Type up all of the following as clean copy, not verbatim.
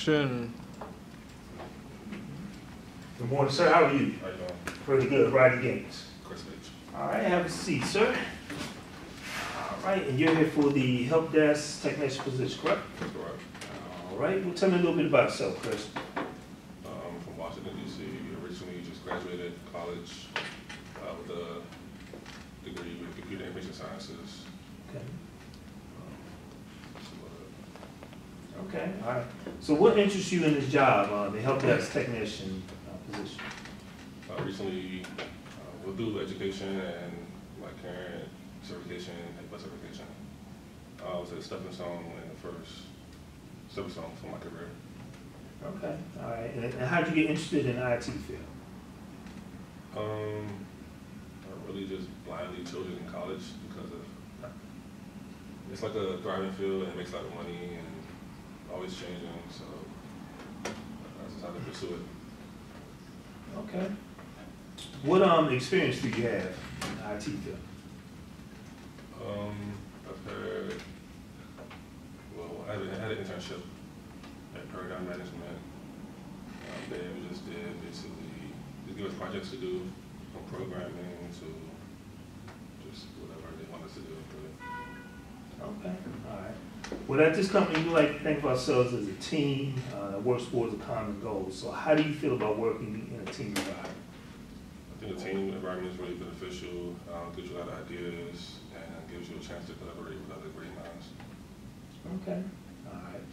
question. Good morning, sir. How are you? How you doing? Pretty good. Righty Gaines. Chris H. All right, have a seat, sir. All right, and you're here for the help desk technician position, correct? That's correct. All right, well, tell me a little bit about yourself, Chris. From Washington, D.C. Originally just graduated college with a degree in computer information sciences. Okay. So, Okay, all right. So what interests you in this job, the help desk technician position? recently, we'll do education and my current certification, HIPAA certification. I was a stepping stone in the first stepping stone for my career. Okay, all right. And how did you get interested in the IT field? I really just blindly chose it in college because of it's like a thriving field and it makes a lot of money and always changing, so I decided to pursue it. Okay. What experience do you have in the IT field? I've had, well, I had an internship at Paradigm Management. There we just did basically, they give us projects to do, from programming to just whatever they want us to do. Okay, all right. Well, at this company, we like to think of ourselves as a team that works towards a common goal. So how do you feel about working in a team environment? I think the team environment is really beneficial, gives you a lot of ideas, and gives you a chance to collaborate with other great minds. Okay, all right.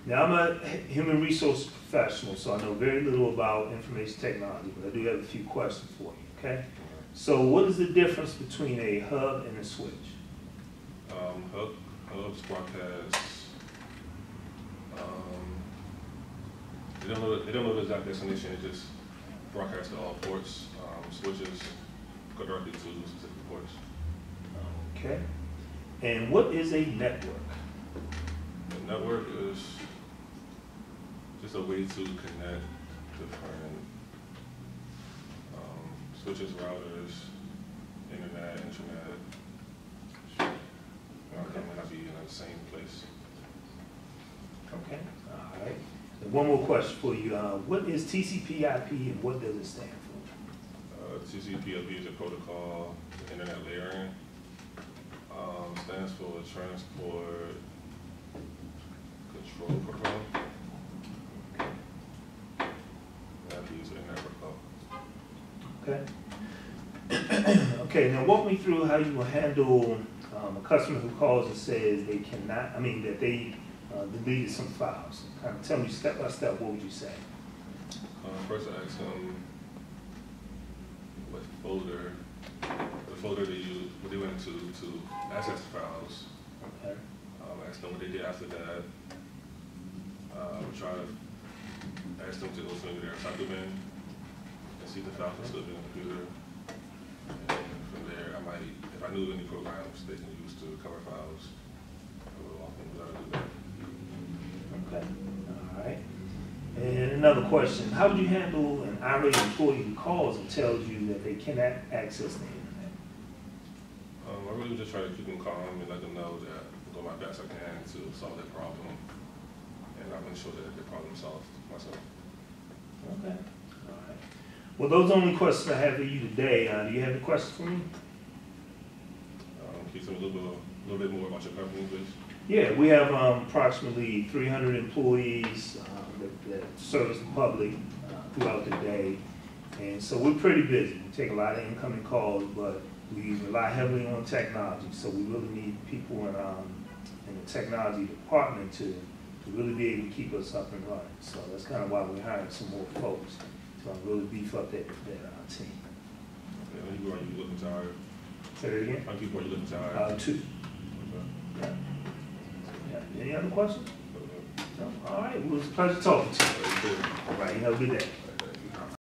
Now, I'm a human resource professional, so I know very little about information technology, but I do have a few questions for you, okay? So what is the difference between a hub and a switch? Hubs broadcasts, they don't know the exact destination, it just broadcasts to all ports. Switches go directly to specific ports. Okay. And what is a network? The network is just a way to connect different switches, routers, internet. They may not be in the same place. Okay, all right. And one more question for you. What is TCP/IP and what does it stand for? TCP/IP is a protocol, internet layering. Stands for Transport Control Protocol. IP is internet protocol. Okay. Okay, now walk me through how you will handle a customer who calls and says they cannot, that they deleted some files. Kind of tell me step by step, what would you say? First I ask them what folder, the folder they used, what they went to access the files. Okay. Ask them what they did after that. Try to ask them to go to their recycle bin and see if the files are still in the computer. And from there, I might, if I knew any programs they can use to recover files, I would walk them how to do that. Okay, all right. And another question, how would you handle an irate employee who calls and tells you that they cannot access the internet? I really just try to keep them calm and let them know that I'll do my best I can to solve their problem, and I'm ensure that their problem solved myself. Okay, all right. Well, those are the only questions I have for you today. Do you have any questions for me? Can you tell me a little bit more about your company, please? Yeah, we have approximately 300 employees that service the public throughout the day. And so we're pretty busy. We take a lot of incoming calls, but we rely heavily on technology. So we really need people in the technology department to really be able to keep us up and running. So that's kind of why we're hiring some more folks to really beef up that team. How many people are you looking to hire? Say that again? How many people are you looking to hire? 2. Okay. Yeah. Yeah. Any other questions? No? All right. Well, it was a pleasure talking to you. All right. You have a good day.